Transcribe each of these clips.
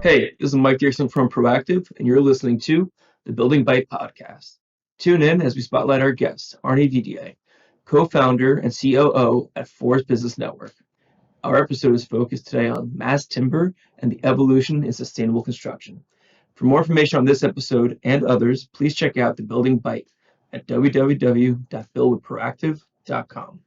Hey, this is Mike Diercksen from Proactive, and you're listening to the Building Byte podcast. Tune in as we spotlight our guest, Arnie Didier, co-founder and COO at Forest Business Network. Our episode is focused today on mass timber and the evolution in sustainable construction. For more information on this episode and others, please check out the Building Byte at www.buildwithproactive.com.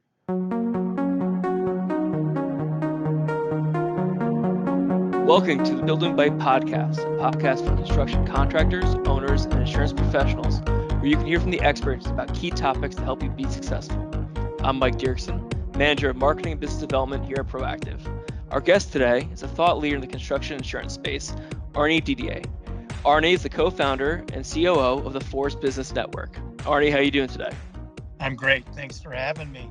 Welcome to the Building Byte podcast, a podcast for construction contractors, owners, and insurance professionals, where you can hear from the experts about key topics to help you be successful. I'm Mike Diercksen, Manager of Marketing and Business Development here at Proactive. Our guest today is a thought leader in the construction insurance space, Arnie Didier. Arnie is the co-founder and COO of the Forest Business Network. Arnie, how are you doing today? I'm great. Thanks for having me.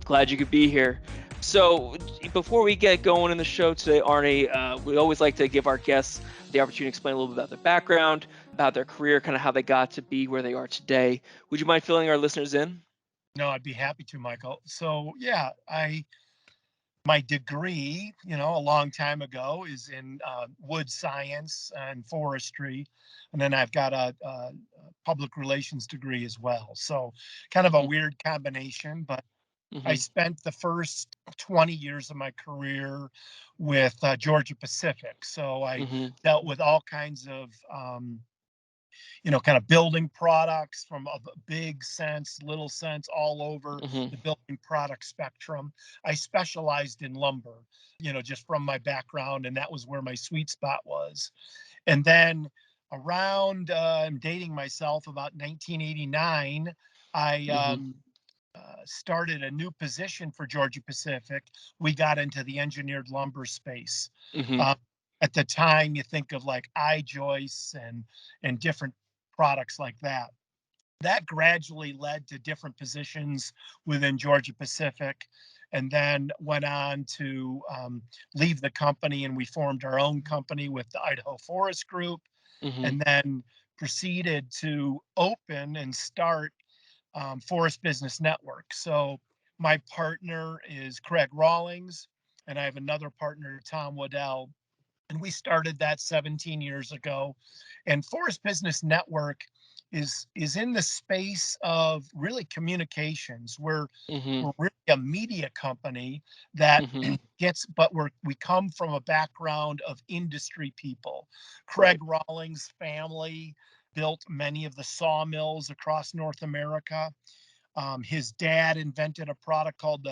Glad you could be here. So before we get going in the show today, Arnie, we always like to give our guests the opportunity to explain a little bit about their background, about their career, kind of how they got to be where they are today. Would you mind filling our listeners in? No, I'd be happy to, Michael. So yeah, my degree, a long time ago is in wood science and forestry. And then I've got a public relations degree as well. So kind of a weird combination, but I spent the first 20 years of my career with Georgia Pacific. So I dealt with all kinds of, kind of building products from a big sense, little sense, all over the building product spectrum. I specialized in lumber, just from my background, and that was where my sweet spot was. And then around, I'm dating myself, about 1989, I started a new position for Georgia Pacific. We got into the engineered lumber space. At the time, you think of like I-joists and different products like that. That gradually led to different positions within Georgia Pacific, and then went on to leave the company, and we formed our own company with the Idaho Forest Group, and then proceeded to open and start Forest Business Network. So my partner is Craig Rawlings, and I have another partner, Tom Waddell. And we started that 17 years ago. And Forest Business Network is in the space of really communications. We're really a media company that we come from a background of industry people. Craig Rawlings' family built many of the sawmills across North America. His dad invented a product called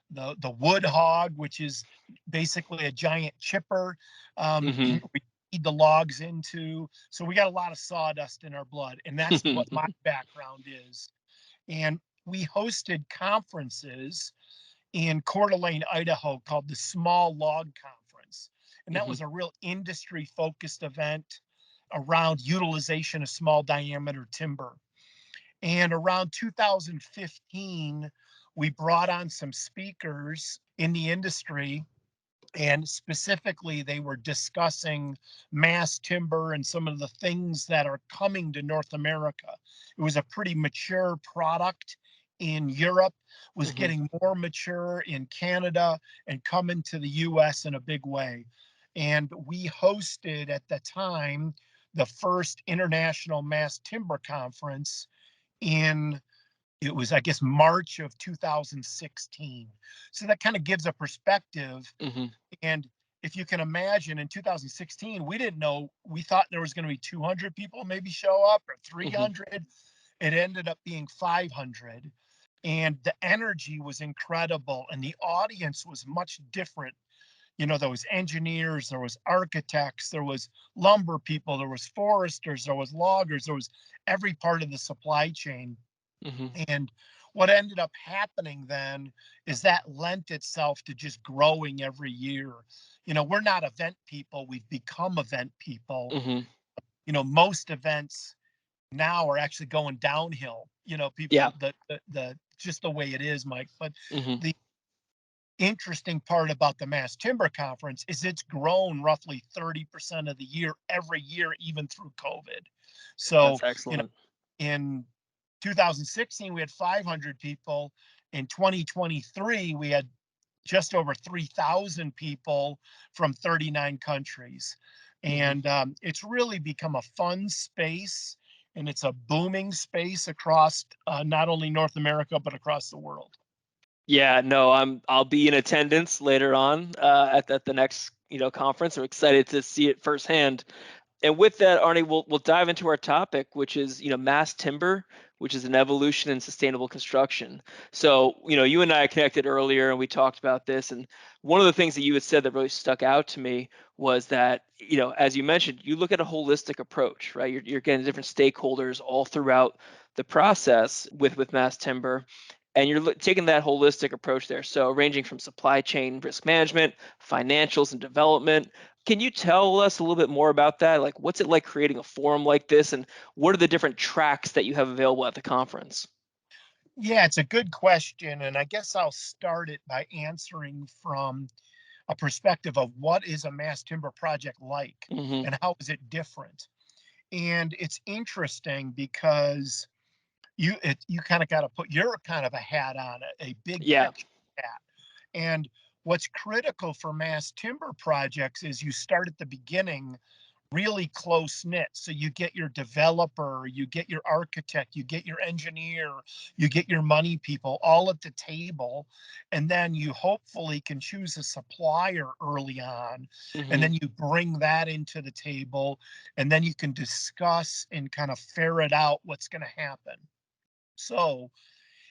the wood hog, which is basically a giant chipper. We feed the logs into. So we got a lot of sawdust in our blood, and that's what my background is. And we hosted conferences in Coeur d'Alene, Idaho, called the Small Log Conference. And that was a real industry-focused event around utilization of small diameter timber. And around 2015, we brought on some speakers in the industry, and specifically they were discussing mass timber and some of the things that are coming to North America. It was a pretty mature product in Europe, was getting more mature in Canada, and coming to the US in a big way. And we hosted at the time the first international mass timber conference it was, I guess, March of 2016. So that kind of gives a perspective. And if you can imagine, in 2016, we didn't know, we thought there was going to be 200 people maybe show up, or 300. It ended up being 500. And the energy was incredible, and the audience was much different. There was engineers, there was architects, there was lumber people, there was foresters, there was loggers, there was every part of the supply chain. And what ended up happening then is that lent itself to just growing every year. We're not event people, we've become event people. Most events now are actually going downhill. People, the just the way it is, Mike. But the interesting part about the Mass Timber Conference is it's grown roughly 30% of the year, every year, even through COVID. So, that's excellent. In 2016, we had 500 people. In 2023, we had just over 3,000 people from 39 countries. And it's really become a fun space, and it's a booming space across not only North America, but across the world. Yeah, no, I'll be in attendance later on at the next conference. I'm excited to see it firsthand. And with that, Arnie, we'll dive into our topic, which is mass timber, which is an evolution in sustainable construction. So you and I connected earlier, and we talked about this. And one of the things that you had said that really stuck out to me was that as you mentioned, you look at a holistic approach, right? You're getting different stakeholders all throughout the process with mass timber. And you're taking that holistic approach there. So ranging from supply chain risk management, financials, and development. Can you tell us a little bit more about that? Like, what's it like creating a forum like this, and what are the different tracks that you have available at the conference? Yeah, it's a good question. And I guess I'll start it by answering from a perspective of what is a mass timber project like Mm-hmm. and how is it different. And it's interesting because you kind of got to put your kind of a hat on it, a big Yeah. picture hat. And what's critical for mass timber projects is you start at the beginning really close knit. So you get your developer, you get your architect, you get your engineer, you get your money people all at the table. And then you hopefully can choose a supplier early on. And Mm-hmm. then you bring that into the table. And then you can discuss and kind of ferret out what's going to happen. So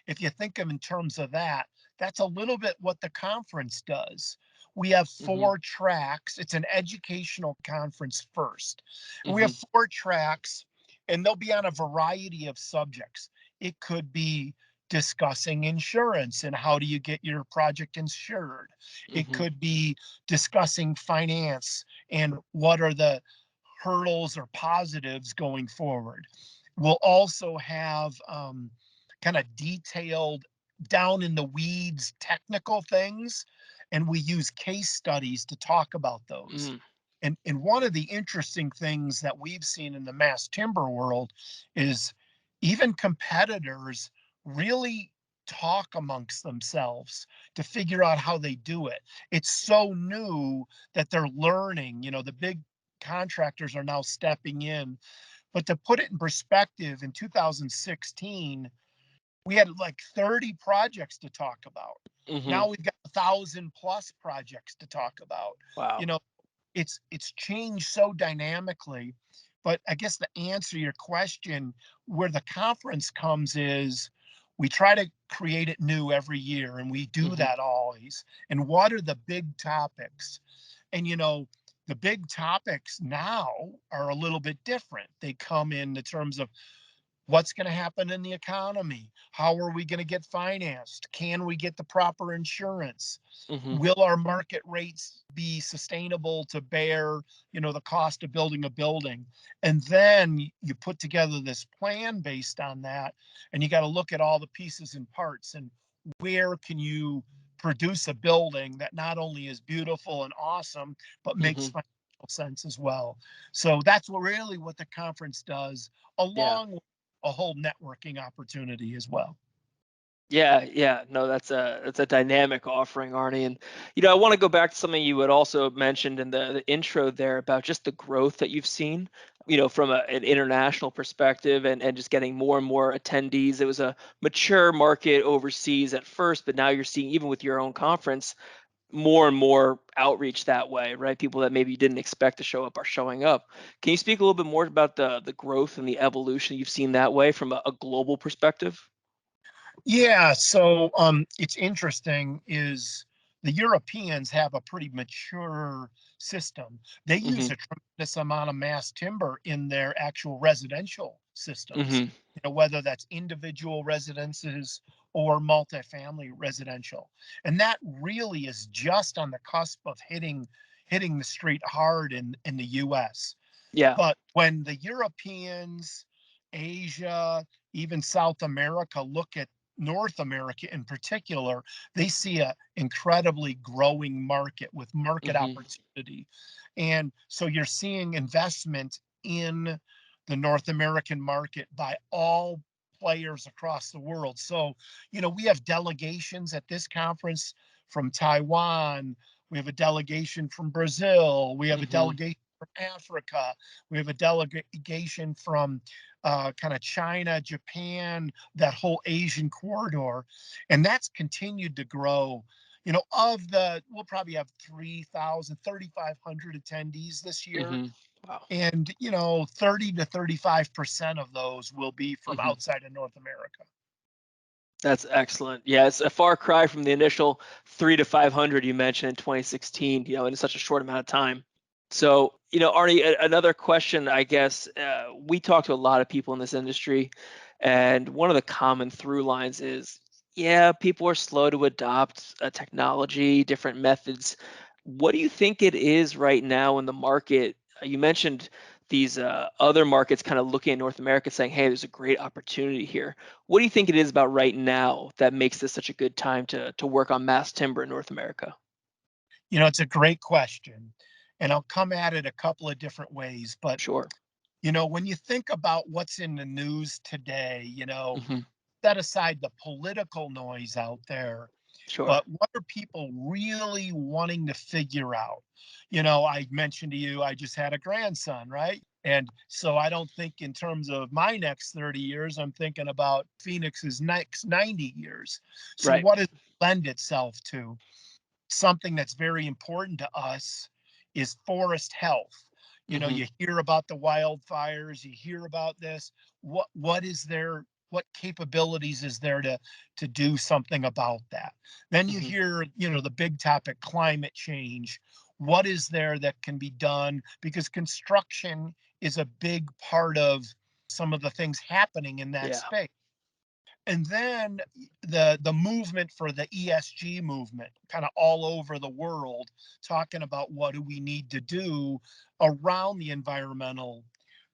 if you think of in terms of that, that's a little bit what the conference does. We have Mm-hmm. 4 tracks. It's an educational conference first. And we Mm-hmm. have 4 tracks, and they'll be on a variety of subjects. It could be discussing insurance and how do you get your project insured. It Mm-hmm. could be discussing finance and what are the hurdles or positives going forward. We'll also have kind of detailed, down in the weeds technical things, and we use case studies to talk about those. Mm-hmm. And one of the interesting things that we've seen in the mass timber world is even competitors really talk amongst themselves to figure out how they do it. It's so new that they're learning. The big contractors are now stepping in. But to put it in perspective, in 2016, we had like 30 projects to talk about. Mm-hmm. Now we've got 1,000+ projects to talk about. You Wow. know, it's changed so dynamically. But I guess to answer your question, where the conference comes is we try to create it new every year, and we do Mm-hmm. that always. And what are the big topics? And the big topics now are a little bit different. They come in the terms of what's going to happen in the economy? How are we going to get financed? Can we get the proper insurance? Mm-hmm. Will our market rates be sustainable to bear, the cost of building a building? And then you put together this plan based on that, and you got to look at all the pieces and parts and where can you produce a building that not only is beautiful and awesome, but makes Mm-hmm. financial sense as well. So that's what the conference does, Yeah. along with a whole networking opportunity as well. Yeah, yeah, no, that's a dynamic offering, Arnie. And I want to go back to something you had also mentioned in the intro there about just the growth that you've seen, from an international perspective, and just getting more and more attendees. It was a mature market overseas at first, but now you're seeing, even with your own conference, more and more outreach that way, right? People that maybe you didn't expect to show up are showing up. Can you speak a little bit more about the growth and the evolution you've seen that way from a global perspective? Yeah, so it's interesting is the Europeans have a pretty mature system. They use Mm-hmm. a tremendous amount of mass timber in their actual residential systems, Mm-hmm. whether that's individual residences or multifamily residential. And that really is just on the cusp of hitting the street hard in the US. Yeah. But when the Europeans, Asia, even South America look at North America in particular, they see an incredibly growing market with market Mm-hmm. opportunity. And so you're seeing investment in the North American market by all players across the world. So, we have delegations at this conference from Taiwan. We have a delegation from Brazil. We have a delegation from Africa. We have a delegation from kind of China, Japan, that whole Asian corridor. And that's continued to grow. We'll probably have 3,000, 3,500 attendees this year. Wow. And, 30 to 35% of those will be from outside of North America. That's excellent. Yeah, it's a far cry from the initial 300 to 500 you mentioned in 2016, in such a short amount of time. So, Arnie, another question, I guess, we talk to a lot of people in this industry, and one of the common through lines is, yeah, people are slow to adopt technology, different methods. What do you think it is right now in the market? You mentioned these other markets kind of looking at North America saying, hey, there's a great opportunity here. What do you think it is about right now that makes this such a good time to work on mass timber in North America? It's a great question, and I'll come at it a couple of different ways. But, Sure. when you think about what's in the news today, Mhm. set aside the political noise out there, Sure. but what are people really wanting to figure out? I mentioned to you, I just had a grandson, right? And so I don't think in terms of my next 30 years, I'm thinking about Phoenix's next 90 years. So Right. what does it lend itself to? Something that's very important to us is forest health. Mhm. You hear about the wildfires, you hear about this. What is there? What capabilities is there to do something about that? Then you Mhm. hear, the big topic, climate change. What is there that can be done? Because construction is a big part of some of the things happening in that Yeah. space. And then the movement for the ESG movement, kind of all over the world, talking about what do we need to do around the environmental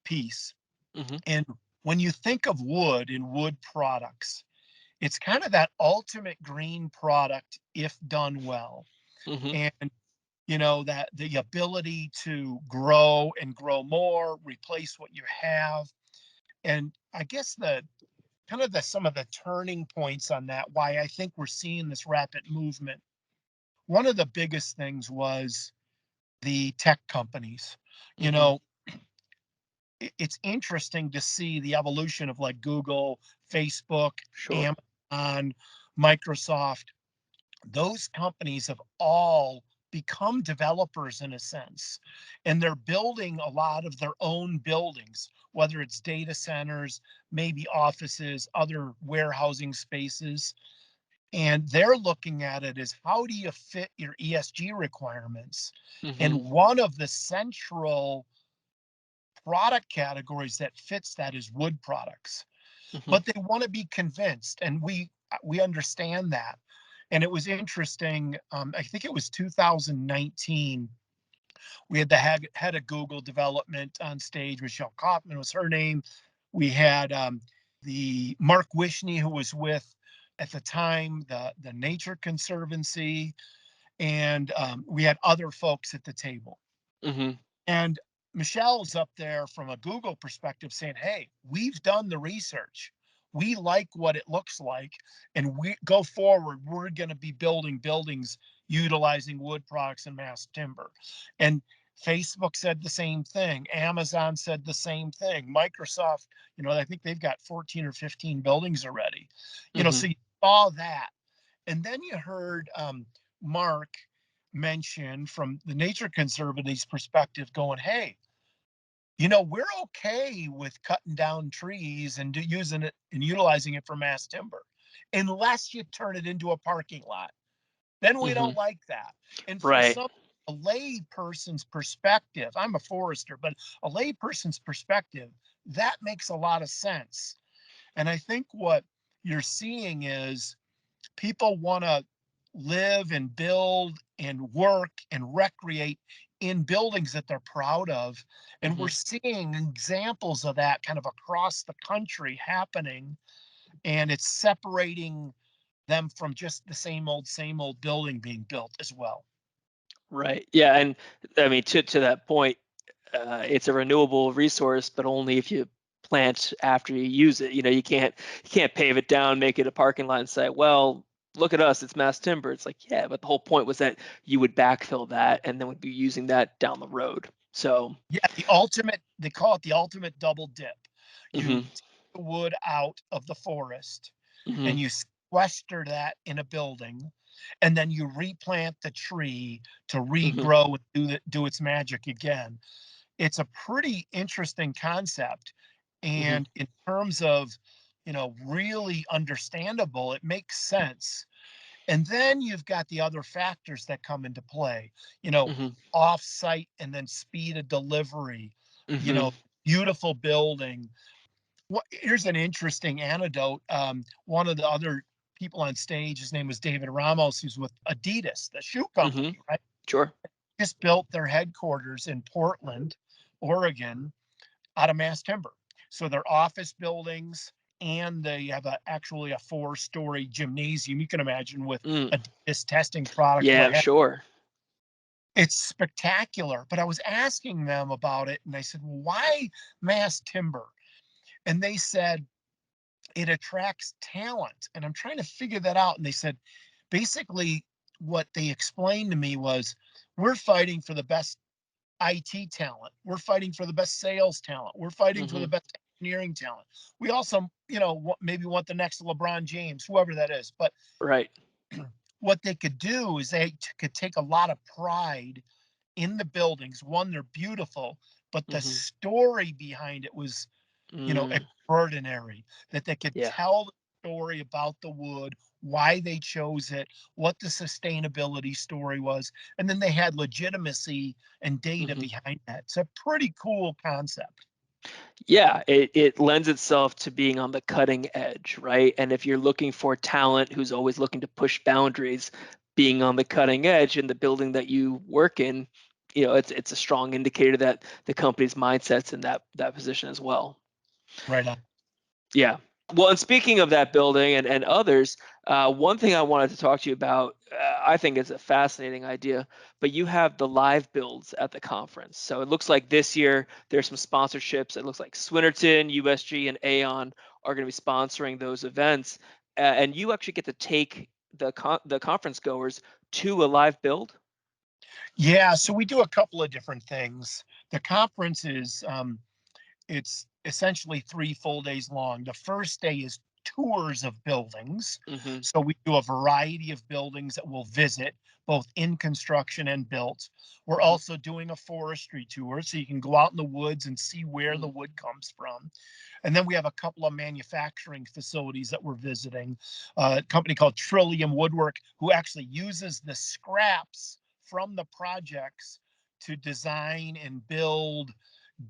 piece. Mhm. And when you think of wood and wood products, it's kind of that ultimate green product if done well. Mhm. And that the ability to grow and grow more, replace what you have. And I guess the kind of some of the turning points on that, why I think we're seeing this rapid movement. One of the biggest things was the tech companies. You Mhm. know, it's interesting to see the evolution of like Google, Facebook, Sure. Amazon, Microsoft. Those companies have all become developers in a sense, and they're building a lot of their own buildings, whether it's data centers, maybe offices, other warehousing spaces. And they're looking at it as, how do you fit your ESG requirements? And Mhm. one of the central product categories that fits that is wood products. Mhm. But they want to be convinced, and we understand that. And it was interesting. I think it was 2019. We had the head of Google development on stage. Michelle Kaufman was her name. We had the Mark Wishney, who was with at the time the Nature Conservancy, and we had other folks at the table. Mhm. And Michelle's up there from a Google perspective saying, hey, we've done the research. We like what it looks like. And we go forward, we're going to be building buildings utilizing wood products and mass timber. And Facebook said the same thing. Amazon said the same thing. Microsoft, I think they've got 14 or 15 buildings already. Mhm. So you saw that. And then you heard Mark mention from the Nature Conservancy's perspective going, hey, we're okay with cutting down trees and using it and utilizing it for mass timber, unless you turn it into a parking lot. Then we Mhm. don't like that. And for Right. a lay person's perspective, I'm a forester, but a lay person's perspective, that makes a lot of sense. And I think what you're seeing is people want to live and build and work and recreate in buildings that they're proud of. And we're Mhm. seeing examples of that kind of across the country happening. And it's separating them from just the same old building being built as well. Right. Yeah, and I mean to that point, it's a renewable resource, but only if you plant after you use it. You can't pave it down, make it a parking lot, and say, well, look at us, it's mass timber. It's like, yeah, but the whole point was that you would backfill that and then would be using that down the road. So Yeah, they call it the ultimate double dip. You hmm take the wood out of the forest hmm and you sequester that in a building, and then you replant the tree to hmm regrow and do its magic again. It's a pretty interesting concept. hmm And in terms of, really understandable, it makes sense. And then you've got the other factors that come into play, you know, hmm off-site and then speed of delivery, you hmm know, beautiful building. Here's an interesting anecdote. One of the other people on stage, his name was David Ramos, who's with Adidas, the shoe hmm company, right? Sure. Just built their headquarters in Portland, Oregon, out of mass timber. So their office buildings, and they have actually a 4-story gymnasium. You can imagine with Mm. Adidas testing product, Yeah, what I'm have. sure. It's spectacular. But I was asking them about it, and I said, well, why mass timber? And they said it attracts talent. And I'm trying to figure that out. And they said, basically, what they explained to me was, we're fighting for the best IT talent. We're fighting for the best sales talent. We're fighting for hmm the best engineering talent. We also, maybe want the next LeBron James, whoever that is. But Right. what they could do is they could take a lot of pride in the buildings. One, they're beautiful, but the hmm story behind it was, Mm. extraordinary. That they could Yeah. tell the story about the wood, why they chose it, what the sustainability story was, and then they had legitimacy and data hmm behind that. It's a pretty cool concept. Yeah, it lends itself to being on the cutting edge, right? And if you're looking for talent who's always looking to push boundaries, being on the cutting edge in the building that you work in, it's a strong indicator that the company's mindset's in that position as well. Right on. Yeah. Well, and speaking of that building and others, one thing I wanted to talk to you about, I think is a fascinating idea, but you have the live builds at the conference. So it looks like this year there's some sponsorships. It looks like Swinnerton, USG, and Aon are going to be sponsoring those events, and you actually get to take the conference goers to a live build. Yeah, so we do a couple of different things. The conference is it's essentially 3 full days long. The first day is tours of buildings. hmm So we do a variety of buildings that we'll visit, both in construction and built. We're hmm also doing a forestry tour, so you can go out in the woods and see where the wood comes from. And then we have a couple of manufacturing facilities that we're visiting. A company called Trillium Woodwork, who actually uses the scraps from the projects to design and build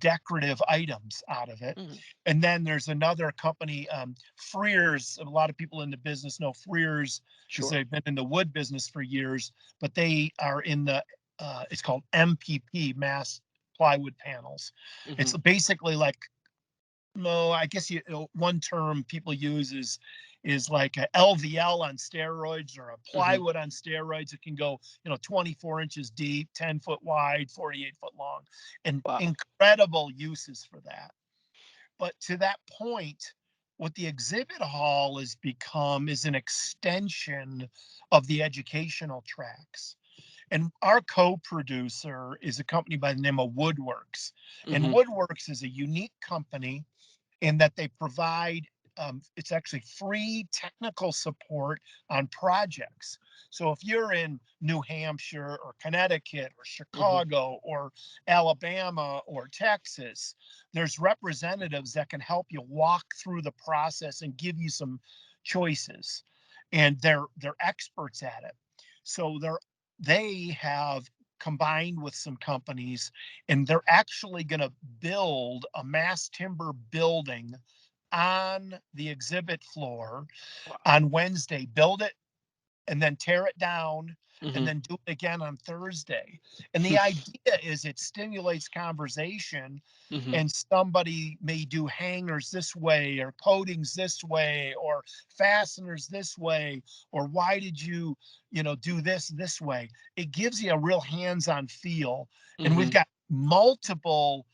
decorative items out of it. hmm And then there's another company, Freers. A lot of people in the business know Freers because Sure. they've been in the wood business for years, but they are in the, it's called MPP, mass plywood panels. hmm It's basically like, no, I guess one term people use is like a LVL on steroids or a hmm plywood on steroids. It can go, 24 inches deep, 10-foot wide, 48-foot long, and Wow. incredible uses for that. But to that point, what the exhibit hall has become is an extension of the educational tracks. And our co-producer is a company by the name of Woodworks. And hmm Woodworks is a unique company in that they provide, it's actually free technical support on projects. So if you're in New Hampshire or Connecticut or hmm Chicago or Alabama or Texas, there's representatives that can help you walk through the process and give you some choices. And they're experts at it. So they have combined with some companies, and they're actually going to build a mass timber building on the exhibit floor Wow. on Wednesday. Build it and then tear it down and hmm then do it again on Thursday. And the idea is it stimulates conversation, hmm and somebody may do hangers this way or coatings this way or fasteners this way, or why did you, do this way. It gives you a real hands-on feel. And we've hmm got multiple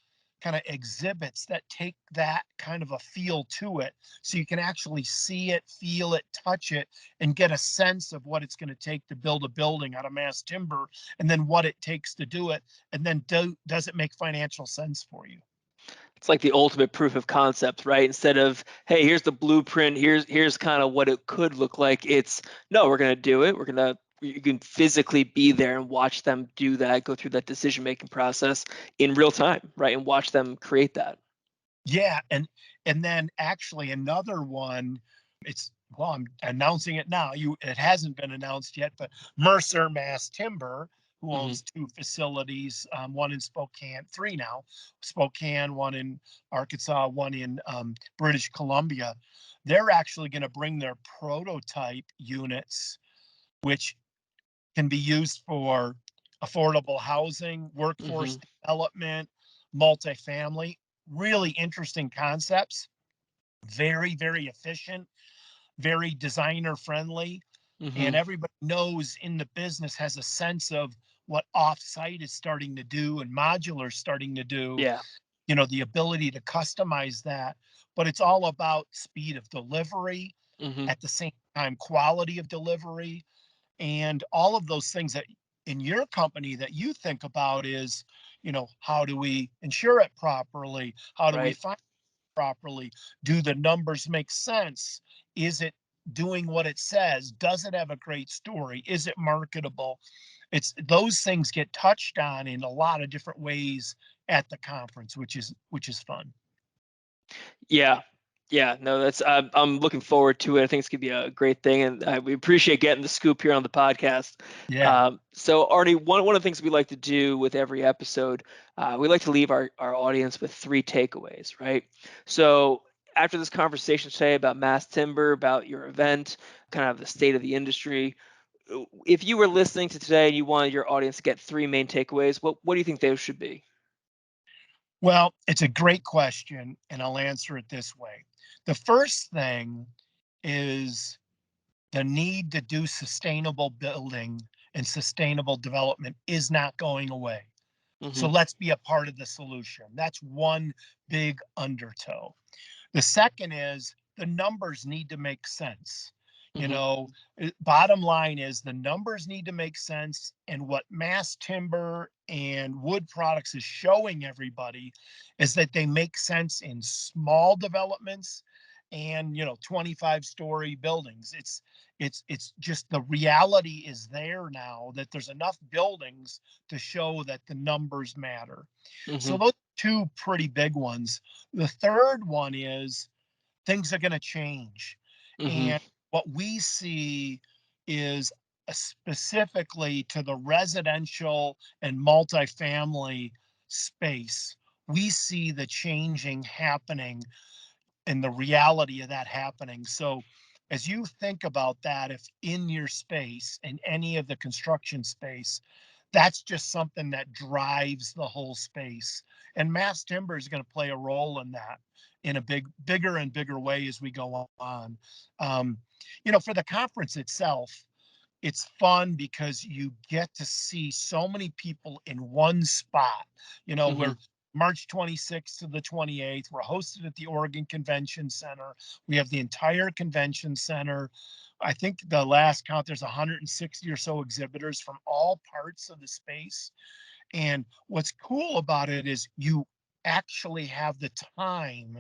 kind of exhibits that take that kind of a feel to it, so you can actually see it, feel it, touch it, and get a sense of what it's going to take to build a building out of mass timber, and then what it takes to do it, and then does it make financial sense for you? It's like the ultimate proof of concept, right? Instead of, hey, here's the blueprint, here's kind of what it could look like. It's no, we're gonna do it. You can physically be there and watch them do that, go through that decision-making process in real time, right? And watch them create that. Yeah, and then actually another one, it's well, I'm announcing it now. It hasn't been announced yet, but Mercer Mass Timber, who Hmm. owns two facilities, one in Spokane, three now, Spokane, one in Arkansas, one in British Columbia. They're actually going to bring their prototype units, which can be used for affordable housing, Hmm. workforce development, multifamily. Really interesting concepts. Very, very efficient, very designer friendly. And Hmm. everybody knows in the business has a sense of what offsite is starting to do and modular is starting to do, Yeah. the ability to customize that. But it's all about speed of delivery, Hmm. at the same time, quality of delivery, and all of those things that in your company that you think about is, how do we insure it properly? How do we Right. find it properly? Do the numbers make sense? Is it doing what it says? Does it have a great story? Is it marketable? It's those things get touched on in a lot of different ways at the conference, which is fun. Yeah. Yeah, no, I'm looking forward to it. I think it's gonna be a great thing, and we appreciate getting the scoop here on the podcast. Yeah. So, Arnie, one of the things we like to do with every episode, we like to leave our audience with three takeaways, right? So, after this conversation today about mass timber, about your event, kind of the state of the industry, if you were listening to today and you wanted your audience to get three main takeaways, what do you think those should be? Well, it's a great question, and I'll answer it this way. The first thing is the need to do sustainable building and sustainable development is not going away. So Hmm. let's be a part of the solution. That's one big undertow. The second is the numbers need to make sense. Hmm. Bottom line is the numbers need to make sense. And what mass timber and wood products is showing everybody is that they make sense in small developments and 25-story buildings. It's just the reality is there now that there's enough buildings to show that the numbers matter. Hmm. So those two pretty big ones. The third one is things are going to change. Hmm. And what we see is specifically to the residential and multifamily space, we see the changing happening and the reality of that happening. So, as you think about that, if in your space, in any of the construction space, that's just something that drives the whole space. And mass timber is going to play a role in that in a bigger and bigger way as we go on. Um, for the conference itself, it's fun because you get to see so many people in one spot. Hmm. We're March 26th to the 28th. We're hosted at the Oregon Convention Center. We have the entire convention center. I think the last count, there's 160 or so exhibitors from all parts of the space. And what's cool about it is you actually have the time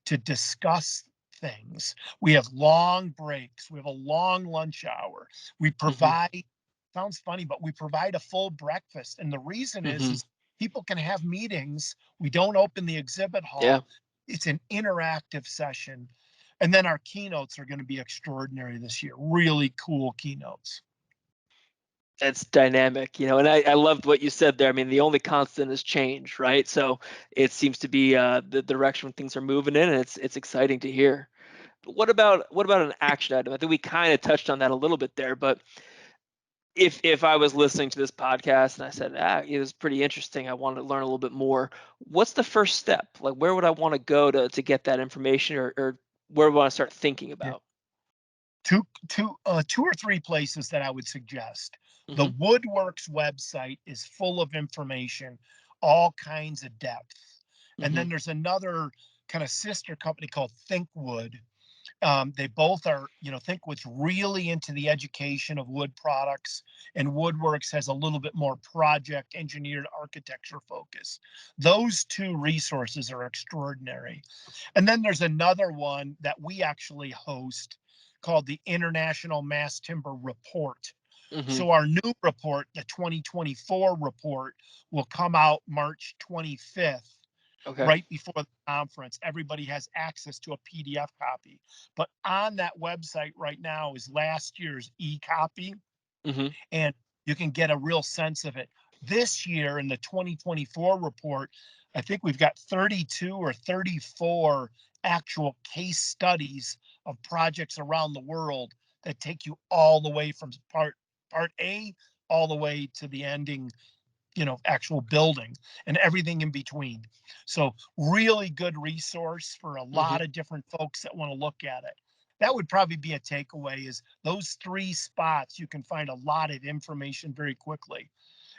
to discuss things. We have long breaks. We have a long lunch hour. We Hmm. provide, sounds funny, but we provide a full breakfast. And the reason is, Hmm. is people can have meetings. We don't open the exhibit Yeah. hall. It's an interactive session. And then our keynotes are going to be extraordinary this year. Really cool keynotes. It's dynamic, and I loved what you said there. I mean, the only constant is change, right? So it seems to be the direction things are moving in, and it's exciting to hear. But what about an action item? I think we kind of touched on that a little bit there, but if I was listening to this podcast and I said, it was pretty interesting, I wanted to learn a little bit more. What's the first step? Like, where would I want to go to get that information, or where would I start thinking Yeah. about? Two or three places that I would suggest. The Hmm. Woodworks website is full of information, all kinds of depth. And then there's another kind of sister company called ThinkWood. They both are, ThinkWood's really into the education of wood products, and Woodworks has a little bit more project engineered architecture focus. Those two resources are extraordinary. And then there's another one that we actually host called the International Mass Timber Report. So our new report, the 2024 report, will come out March 25th. Okay. Right before the conference. Everybody has access to a PDF copy. But on that website right now is last year's e-copy, and you can get a real sense of it. This year in the 2024 report, I think we've got 32 or 34 actual case studies of projects around the world that take you all the way from part A all the way to the ending, actual building and everything in between. So really good resource for a lot of different folks that want to look at it. That would probably be a takeaway, is those three spots. You can find a lot of information very quickly.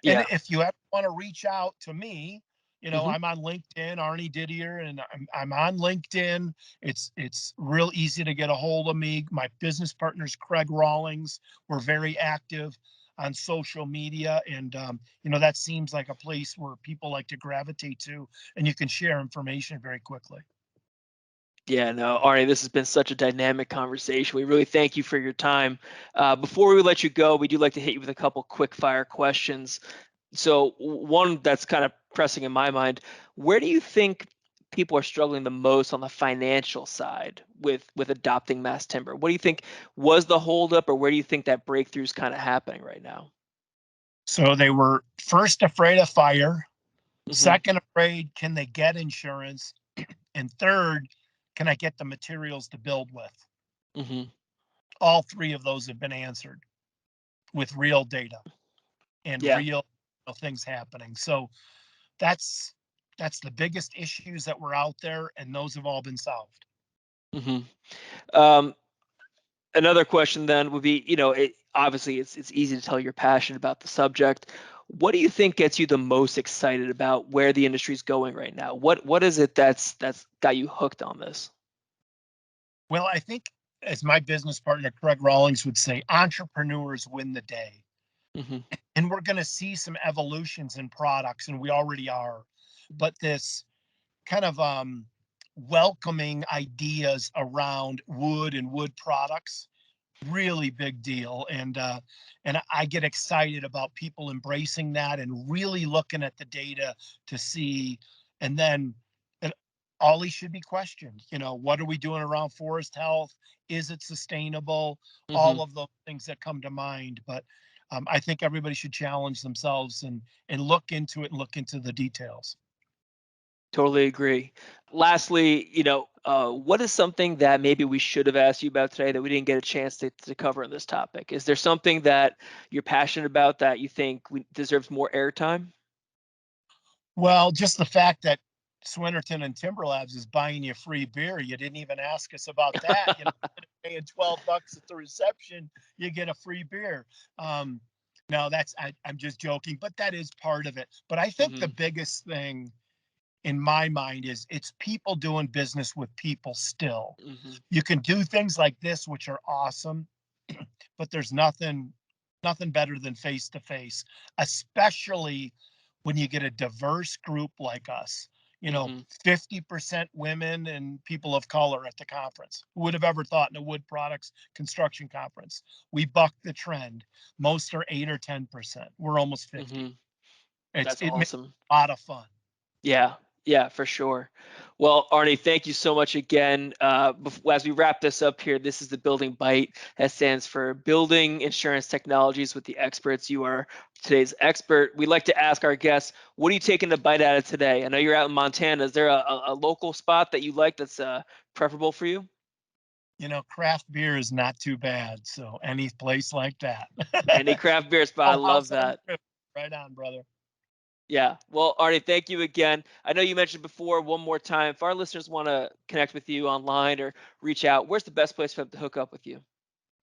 Yeah. And if you ever want to reach out to me, I'm on LinkedIn, Arnie Didier, and I'm on LinkedIn. It's real easy to get a hold of me. My business partner's Craig Rawlings. We're very active on social media, and that seems like a place where people like to gravitate to, and you can share information very quickly. Yeah, no, Arnie, this has been such a dynamic conversation. We really thank you for your time. Before we let you go, we do like to hit you with a couple quick fire questions. So one that's kind of pressing in my mind, where do you think people are struggling the most on the financial side with adopting mass timber? What do you think was the holdup, or where do you think that breakthrough is kind of happening right now? So they were first afraid of fire, second afraid, can they get insurance? And third, can I get the materials to build with? All three of those have been answered with real data and Yeah. real things happening. So that's the biggest issues that were out there, and those have all been solved. Another question then would be, obviously it's easy to tell you're passionate about the subject. What do you think gets you the most excited about where the industry is going right now? What is it that's got you hooked on this? Well, I think, as my business partner Craig Rawlings would say, entrepreneurs win the day. And we're going to see some evolutions in products, and we already are. But this kind of welcoming ideas around wood and wood products, really big deal. And I get excited about people embracing that and really looking at the data to see. And then it always should be questioned. What are we doing around forest health? Is it sustainable? All of those things that come to mind. But I think everybody should challenge themselves and look into it and look into the details. Totally agree. Lastly, what is something that maybe we should have asked you about today that we didn't get a chance to cover in this topic? Is there something that you're passionate about that you think deserves more airtime? Well, just the fact that Swinnerton and Timber Labs is buying you free beer. You didn't even ask us about that. Paying $12 at the reception, you get a free beer. No, I'm just joking, but that is part of it. But I think the biggest thing in my mind is it's people doing business with people still. You can do things like this, which are awesome, but there's nothing better than face to face, especially when you get a diverse group like us. 50% women and people of color at the conference. Who would have ever thought in a wood products construction conference? We bucked the trend. Most are 8 or 10%. We're almost 50. That's It makes awesome. a lot of fun. Yeah, for sure. Well, Arnie, thank you so much again. As we wrap this up here, this is the Building Bite. That stands for Building Insurance Technologies with the Experts. You are today's expert. We like to ask our guests, what are you taking a bite out of today? I know you're out in Montana. Is there a local spot that you like that's preferable for you? Craft beer is not too bad. So any place like that. Any craft beer spot. I love that. Right on, brother. Yeah. Well, Arnie, thank you again. I know you mentioned before, one more time, if our listeners want to connect with you online or reach out, where's the best place for them to hook up with you?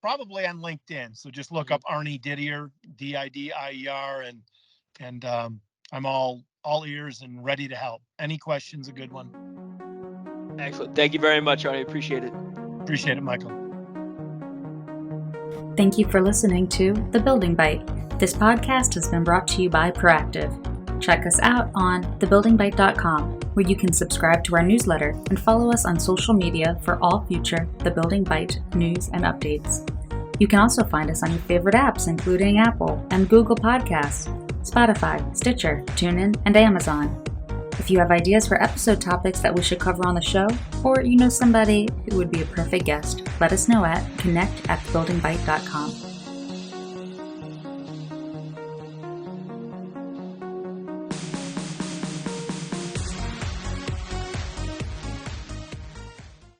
Probably on LinkedIn. So just look up Arnie Didier, Didier, and I'm all ears and ready to help. Any question's a good one. Excellent. Thank you very much, Arnie. Appreciate it. Appreciate it, Michael. Thank you for listening to The Building Bite. This podcast has been brought to you by Proactive. Check us out on thebuildingbite.com, where you can subscribe to our newsletter and follow us on social media for all future The Building Bite news and updates. You can also find us on your favorite apps, including Apple and Google Podcasts, Spotify, Stitcher, TuneIn, and Amazon. If you have ideas for episode topics that we should cover on the show, or you know somebody who would be a perfect guest, let us know at connect@thebuildingbite.com.